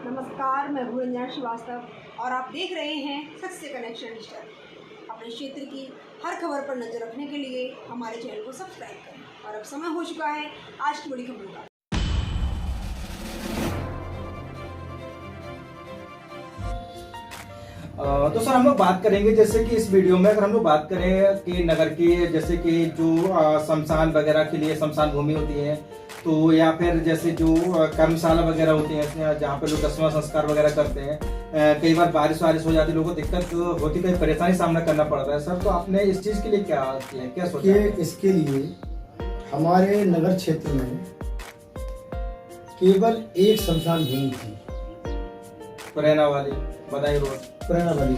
नमस्कार, मैं भूरंजना श्रीवास्तव और आप देख रहे हैं सच से कनेक्शन डिजिटल। अपने क्षेत्र की हर खबर पर नजर रखने के लिए हमारे चैनल को सब्सक्राइब करें। और अब समय हो चुका है आज की बड़ी खबरों का। तो सर हम लोग बात करेंगे, जैसे कि इस वीडियो में अगर हम लोग बात करें कि नगर की जैसे कि जो शमशान वगैरह के लिए शमशान भूमि होती है, तो या फिर जैसे जो कर्मशाला वगैरह होती है जहाँ पे लोग दसवां संस्कार वगैरह करते हैं, कई बार बारिश हो जाती है, लोगों को दिक्कत होती है, कई परेशानी सामना करना पड़ता है। सर तो आपने इस चीज़ के लिए क्या किया है, क्या सोचा है? इसके लिए हमारे नगर क्षेत्र में केवल एक शमशान भूमि थी, पुराना वाली बदायूं रोड पुराना वाली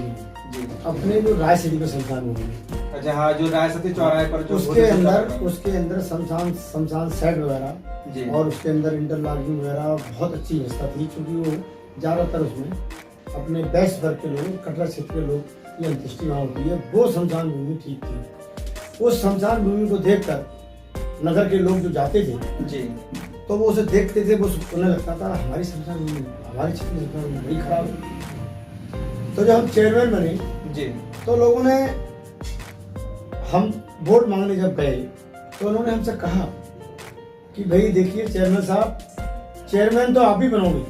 जी, अपने जो राय सिटी में शमशान भूमि, अच्छा हाँ, जो राय सती चौराहे पर जो उसके अंदर शमशान सेट वगैरह जी, और उसके अंदर इंटरलॉकिंग वगैरह बहुत अच्छी व्यवस्था थी, क्योंकि वो ज्यादातर उसमें अपने बेस्ट वर्ग के लोग, कटरा क्षेत्र के लोग की अंत्येष्टि वहाँ होती है। वो शमशान भूमि ठीक थी। उस शमशान भूमि को देखकर नगर के लोग जो जाते थे जी, तो वो उसे देखते थे, वो उन्हें लगता था हमारी शमशान भूमि, हमारी क्षेत्र में शमशान भूमि बड़ी खराब है। तो जब हम चेयरमैन बने जी, तो लोगों ने, हम वोट मांगने जब गए तो उन्होंने हमसे कहा कि भाई देखिए चेयरमैन साहब, चेयरमैन तो आप ही बनोगे,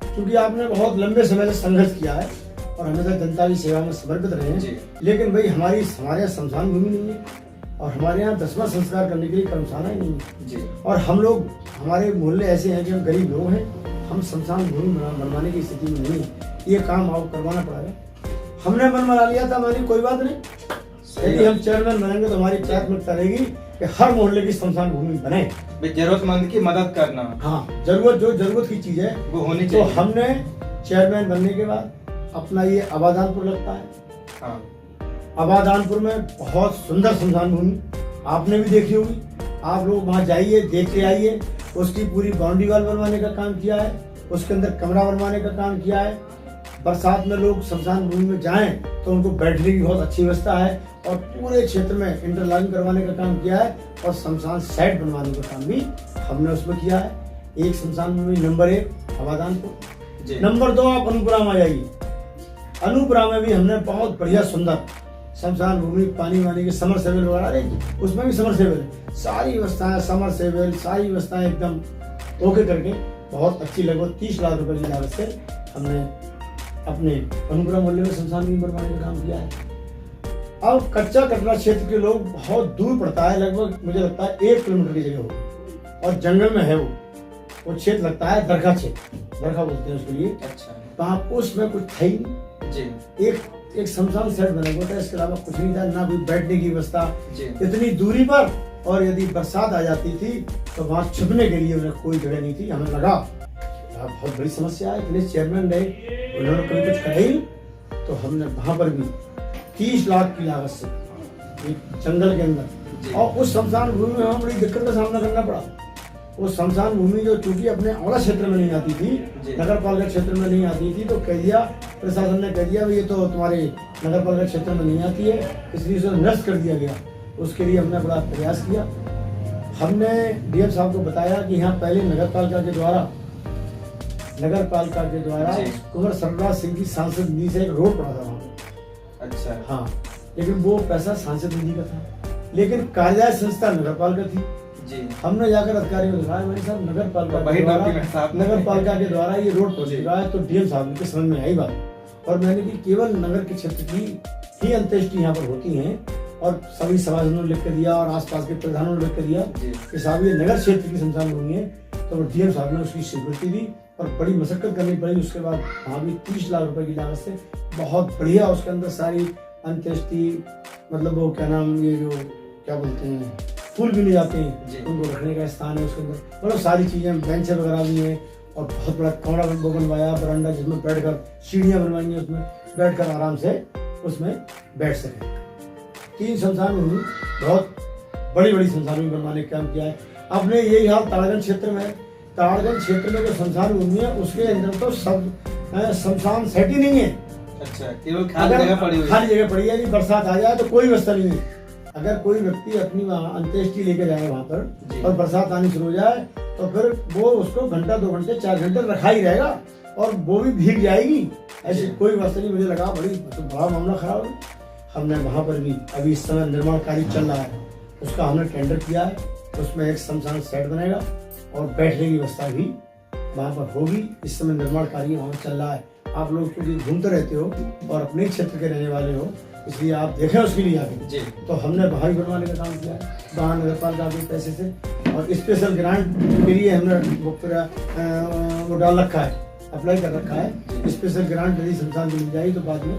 क्योंकि आपने बहुत लंबे समय से संघर्ष किया है और हमेशा जनता की सेवा में समर्पित रहे हैं, लेकिन भाई हमारे यहाँ शमशान भूमि नहीं है और हमारे यहाँ दसवां संस्कार करने के लिए कर्मशाला ही नहीं है जी, और हम लोग, हमारे मोहल्ले ऐसे हैं कि हम गरीब लोग हैं, हम शमशान भूमि बनवाने की स्थिति में नहीं है, ये काम आपको करवाना पड़ेगा। हमने मन बना लिया था, मैंने कोई बात नहीं, यदि हम चेयरमैन बनेंगे तो हमारी प्राथमिकता रहेगी कि हर मोहल्ले की शमशान भूमि बने, जरूरतमंद की मदद करना। हाँ, जरूरत की चीज है वो होनी तो चाहिए। हमने चेयरमैन बनने के बाद अपना ये आबादानपुर लगता है, हाँ, आबादानपुर में बहुत सुंदर शमशान भूमि आपने भी देखी होगी, आप लोग वहाँ जाइए, देख के आइए। उसकी पूरी बाउंड्री वॉल बनवाने का काम किया है, उसके अंदर कमरा बनवाने का काम किया है। बरसात में लोग शमशान भूमि में जाएं तो उनको बैठने की बहुत अच्छी व्यवस्था है और पूरे क्षेत्र में इंटरलॉकिंग करवाने का काम किया है और शमशान साइट बनवाने का काम भी हमने उसमें किया है। एक शमशान भूमि नंबर 1 आबादानपुर, नंबर 2 आप अनूपपुरा में जाइए, अनूपपुरा में भी हमने बहुत बढ़िया सुंदर शमशान भूमि, पानी वानी के समर सेवल वगैरह, उसमें भी समर सेवल है, सारी व्यवस्थाएं, समर सेवल सारी व्यवस्थाएं एकदम ओके करके बहुत अच्छी, लगभग 30 लाख रुपए की लागत से हमने अपने अनूपपुरा मोहल्ले में शमशान भूमि बनवाने का काम किया है। अब कच्चा कटरा क्षेत्र के लोग बहुत दूर पड़ता है, लगभग मुझे लगता है 1 किलोमीटर की जगह होगी और जंगल में है वो क्षेत्र लगता है दरगाह क्षेत्र, दरगाह बोलते हैं उसके लिए। अच्छा, तो आप उसमें कुछ था ही नहीं जी, एक शमशान सेट बना हुआ था, इसके अलावा कुछ नहीं था, ना कोई बैठने की व्यवस्था जी, इतनी दूरी पर, और यदि बरसात आ जाती थी तो वहाँ छुपने के लिए उन्हें कोई जगह नहीं थी। हमें लगा बहुत बड़ी समस्या है, इतने चेयरमैन रहे, उन्होंने कभी कुछ कहा ही, तो हमने वहाँ पर भी 30 लाख की लागत से एक जंगल के अंदर, और उस शमशान भूमि में हमें बड़ी दिक्कत का सामना करना पड़ा। वो शमशान भूमि जो चूंकि अपने औला क्षेत्र में नहीं आती थी, नगर पालिका क्षेत्र में नहीं आती थी, तो कह दिया, प्रशासन ने कह दिया ये तो तुम्हारे नगर पालिका क्षेत्र में नहीं आती है, इसलिए उसे नष्ट कर दिया गया। उसके लिए हमने बड़ा प्रयास किया। हमने डीएम साहब को बताया कि यहाँ पहले नगर पालिका के द्वारा कुंवर सर्वराज सिंह की सांसद निधि से एक रोड पड़ा था वहाँ पे। अच्छा, हाँ, लेकिन वो पैसा सांसद निधि का था, लेकिन कार्यदायी संस्था नगर पालिका थी जी। हमने जाकर अधिकारियों को दिखाया, भाई साहब नगर पालिका के द्वारा ये रोड पहुंच चुका है। तो डीएम साहब के समझ में आई बात, और मैंने कि केवल नगर के क्षेत्र की ही अंत्येष्टि यहाँ पर होती हैं, और सभी सभासदों ने लिख कर दिया और आसपास के प्रधानों ने लिख कर दिया कि साहब ये नगर क्षेत्र की शमशान भूमि है। तो डीएम साहब ने उसकी स्वीकृति दी और बड़ी मशक्कत करनी पड़ी। उसके बाद वहाँ भी 30 लाख रुपए की लागत से बहुत बढ़िया उसके अंदर सारी अंत्येष्टि, मतलब वो क्या नाम, ये जो क्या बोलते हैं, फूल भी ले जाते हैं, उनको रखने का स्थान है उसके अंदर, मतलब सारी चीजें, बेंचें वगैरह भी हैं, और बहुत बड़ा कमरा बनवाया, बरामदा जिसमें बैठकर, सीढ़ियां बनवाई हैं, उसमें बैठकर आराम से उसमें बैठ सके। 3 शमशान भूमि, बहुत बड़ी बड़ी शमशान भूमि बनवाने का काम किया है। अपने यही हाल ताड़गंज क्षेत्र में, ताड़गंज क्षेत्र में जो शमशान भूमि है उसके अंदर तो सब शमशान सेट ही नहीं है। अच्छा, केवल खाली जगह पड़ी है। यदि बरसात आ जाए तो कोई व्यवस्था नहीं है। अगर कोई व्यक्ति अपनी अंत्येष्टि लेके जाए वहाँ पर और बरसात आनी शुरू हो जाए तो फिर वो उसको घंटा 2 घंटे 4 घंटे रखा ही रहेगा और वो भी भीग जाएगी। ऐसी कोई वस्तु नहीं। मुझे लगा बड़ा मामला खराब है। हमने वहाँ पर भी अभी इस समय निर्माण कार्य चल रहा है, उसका हमने टेंडर किया है। उसमें एक शमशान सेट बनेगा और बैठने की व्यवस्था भी वहाँ पर होगी। इस समय निर्माण कार्य वहाँ चल रहा है। आप लोग क्योंकि घूमते रहते हो और अपने क्षेत्र के रहने वाले हो, इसलिए आप देखें उसके लिए आगे। तो हमने वहाँ भी बनवाने का काम किया है, वहाँ नगर पालिका के पैसे से। और स्पेशल ग्रांट के लिए हमने वो डाल रखा है, अप्लाई कर रखा है। स्पेशल ग्रांट यदि शमशान को मिल जाएगी तो बाद में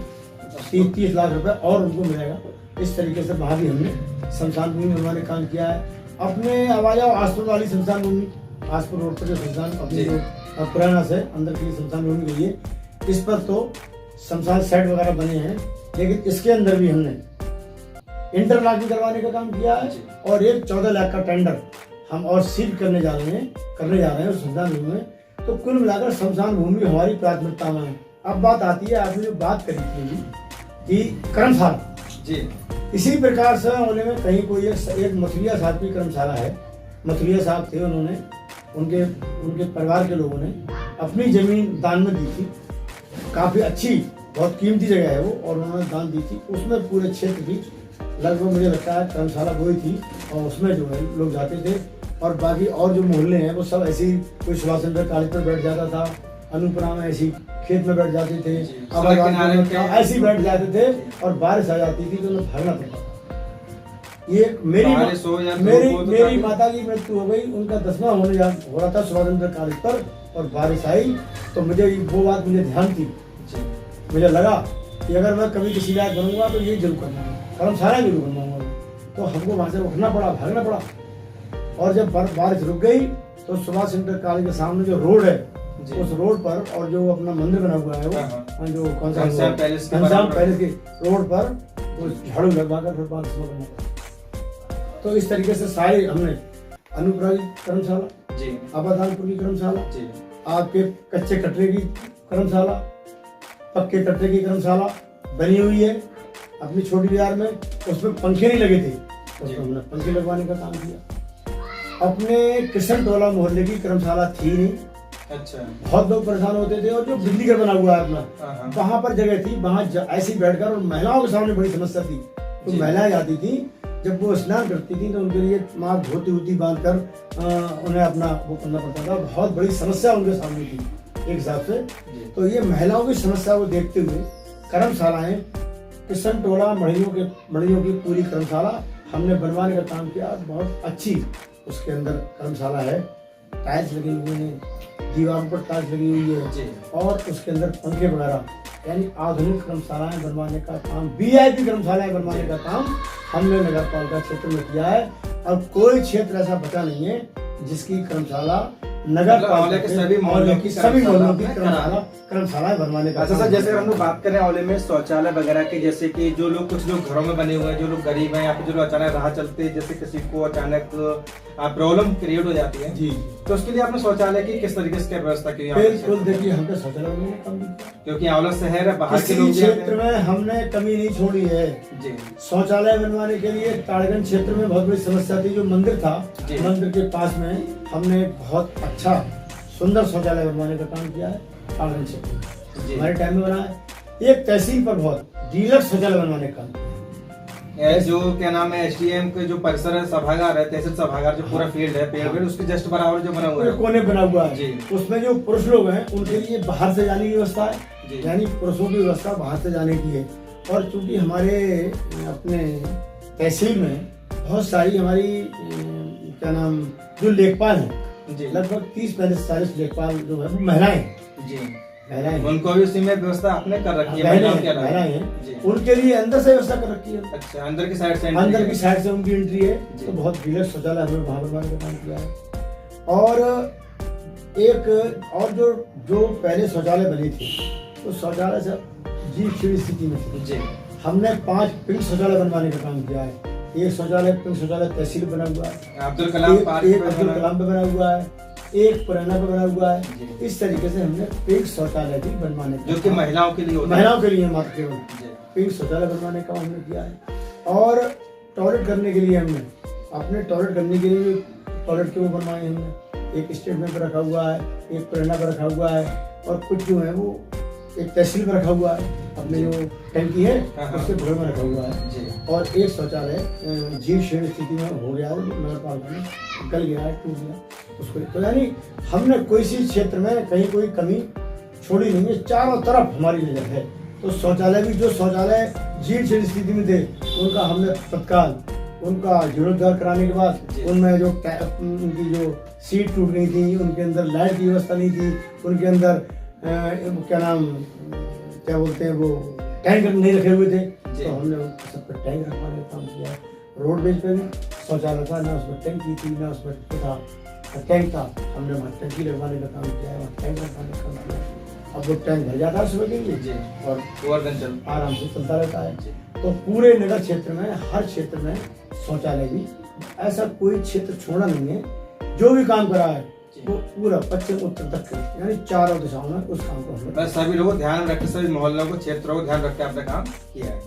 30 लाख रुपए और उनको मिलेगा। इस तरीके से वहाँ भी हमने शमशान भूमि बनवाने का काम किया है। अपने आवाजा आसपुर वाली शमशान भूमि, आसपुर रोड पर जो शमशान अपनी जो पुराना से अंदर की शमशान भूमि गई है, इस पर तो शमशान सेट वगैरह बने हैं, लेकिन इसके अंदर भी हमने इंटरलॉक भी करवाने का काम किया है। और एक 14 लाख का टेंडर हम और सील करने जा रहे हैं उस शमशान भूमि में। तो कुल मिलाकर शमशान भूमि हमारी प्राथमिकता में है। अब बात आती है, आपने जो बात करी थी कि कर्मशाला जी, इसी प्रकार से होने में कहीं कोई एक मथुरिया साहब की कर्मशाला है। मथुरिया साहब थे, उन्होंने उनके परिवार के लोगों ने अपनी जमीन दान में दी थी। काफी अच्छी, बहुत कीमती जगह है वो, और उन्होंने दान दी थी। उसमें पूरे क्षेत्र की लगभग मुझे लगता है कर्मशाला वही थी, और उसमें जो है लोग जाते थे। और बाकी और जो मोहल्ले हैं वो सब ऐसे ही, कोई सुभाष चंद्र कॉलेज पर बैठ जाता था, अनुपरा में ऐसी खेत में बैठ जाते थे, ऐसे ही बैठ जाते थे, और बारिश आ जाती थी तो उन्हें भागना पड़ता था। ये मेरी माता की मृत्यु हो गई, उनका 10वां हो रहा था सुभाष चंद्र कॉलेज पर, और बारिश आई तो मुझे वो बात मुझे ध्यान थी। मुझे लगा कि अगर मैं कभी किसी लायक बनूंगा तो ये जरूर करना है, कर्मशाला जरूर बनवाऊंगा। तो हमको वहां से उठना पड़ा, भागना पड़ा। और जब बारिश रुक गई तो सुभाष चंद्र कॉलेज के सामने जो रोड है, उस रोड पर, और जो अपना मंदिर बना हुआ है वो जो कौन सा घनश्याम पैलेस के रोड पर, वो झाड़ू लगवाकर फिर बारिश में करना पड़ा। तो इस तरीके से सारे हमने अनुपुरा की कर्मशाला, आबादानपुर की कर्मशाला, आपके कच्चे कटरे की कर्मशाला, पक्के कटरे की कर्मशाला बनी हुई है अपनी छोटी बाजार में। उसमें पंखे नहीं लगे थे तो हमने पंखे लगवाने का काम किया। अपने किशन टोला मोहल्ले की कर्मशाला थी नहीं, अच्छा, बहुत लोग परेशान होते थे। और जो बिजली घर बना हुआ है अपना, वहां पर जगह थी, वहां ऐसी बैठकर, और महिलाओं के सामने बड़ी समस्या थी। तो महिलाएं आती थी, जब वो स्नान करती थी तो उनके लिए माँ धोती उती बांध कर उन्हें अपना वो करना पड़ता था। बहुत बड़ी समस्या उनके सामने थी एक हिसाब से। तो ये महिलाओं की समस्या को देखते हुए कर्मशालाएं, किशन टोला मड़ियों की पूरी कर्मशाला हमने बनवाने का काम किया। बहुत अच्छी उसके अंदर कर्मशाला है, टाइल्स लगे हुए हैं, दीवारों पर टाइल्स लगी हुई है, और उसके अंदर पंखे वगैरह, यानी आधुनिक कर्मशालाएं बनवाने का काम, VIP कर्मशालाएं बनवाने का काम हमने नगर पालिका क्षेत्र में किया है। और कोई क्षेत्र ऐसा बचा नहीं है जिसकी कर्मशाला नगर पालिका के सभी मोहल्लों की कर्मशालाएं बनवाने का। अच्छा सर, जैसे हम लोग बात करें औले में शौचालय वगैरह के, जैसे कि जो लोग, कुछ लोग घरों में बने हुए हैं, जो लोग गरीब हैं, या फिर जो लोग अचानक राह चलते हैं, जैसे किसी को अचानक प्रॉब्लम क्रिएट हो जाती है जी, तो उसके लिए आपने शौचालय की किस तरीके से व्यवस्था की? बिल्कुल, देखिए हमने शौचालय बनवाने का काम किया, क्योंकि औला शहर है, बाहर के लोग क्षेत्र में हमने कमी नहीं छोड़ी है जी। शौचालय बनवाने के लिए ताड़गंज क्षेत्र में बहुत बड़ी समस्या थी। जो मंदिर था, मंदिर के पास में हमने बहुत अच्छा सुंदर शौचालय बनवाने का काम किया है ताड़गंज क्षेत्र में, हमारे टाइम में बना है। एक तहसील पर बहुत डीलक्स शौचालय बनवाने का काम, जो क्या नाम है SDM के जो परिसर है, सभागार है, तहसील सभागार, जो पूरा फील्ड है, पेड़ उसके जस्ट बराबर जो बना हुआ है, कोने बना हुआ है, उसमें जो पुरुष लोग हैं उनके लिए बाहर से जाने की व्यवस्था है, यानी पुरुषों की व्यवस्था बाहर से जाने की है। और चूंकि हमारे अपने तहसील में बहुत सारी हमारी क्या नाम जो लेखपाल हैं, लगभग 30-40 लेखपाल जो है महिलाएं हैं, उनको भी उसी में व्यवस्था आपने कर रखी है, महिलाएं हैं, उनके लिए अंदर से व्यवस्था कर रखी है। अच्छा, अंदर की साइड से उनकी एंट्री है, तो बहुत डीलक्स शौचालय हमने वहाँ बनवाने का काम किया है। और एक और जो पहले शौचालय बने थे, तो शौचालय से जीर्ण स्थिति में थे, हमने 5 पिंक शौचालय बनवाने का काम किया है। एक शौचालय पिंक शौचालय तहसील बना हुआ है, अब्दुल कलाम पे बना हुआ है, एक पुराना पे बना हुआ है। इस तरीके से हमने पिंक शौचालय भी बनवाने का, जो कि महिलाओं के लिए मात्र केवल पिंक शौचालय बनवाने का हमने किया है। और टॉयलेट करने के लिए हमने अपने टॉयलेट करने के लिए टॉयलेट के वो बनवाए हमने, एक स्टेट में रखा हुआ है, एक प्रेरणा पर रखा हुआ है, और कुछ जो है वो एक तहसील पर रखा हुआ है, अपने जो टंकी है उसके बगल में रखा हुआ है जी। और एक शौचालय जीर्ण शीर्ण स्थिति में हो गया है, नगर पालिका में गल गया है, टूट गया उसको। तो यानी हमने कोई सी क्षेत्र में कहीं कोई कमी छोड़ी नहीं है, चारों तरफ हमारी नजर है। तो शौचालय भी, जो शौचालय जीर्ण शीर्ण स्थिति में थे उनका हमने तत्काल उनका जीर्णोद्धार कराने के बाद उनमें जो उनकी जो सीट टूट गई थी, उनके अंदर लाइट की व्यवस्था नहीं थी, उनके अंदर क्या बोलते हैं वो टैंक नहीं रखे हुए थे, तो हमने सब पर टैंक रखवाने का काम किया। रोडवेज पे भी शौचालय था, ना उसमें टंकी थी ना उसमें था टैंक था, हमने वहाँ टंकी लगवाने का काम किया है, वहाँ टैंक रखवाने का काम किया। अब वो टैंक भर जाता है सुबह के लिए और आराम से चलता रहता है। तो पूरे नगर क्षेत्र में, हर क्षेत्र में शौचालय भी, ऐसा कोई क्षेत्र छोड़ा नहीं है। जो भी काम करा है वो पूरा पश्चिम उत्तर दक्षिण यानी चारों दिशाओं में उस काम को हमने सभी लोगों ध्यान रख, सभी मोहल्लों को, क्षेत्रों को ध्यान रख के आपने काम किया है।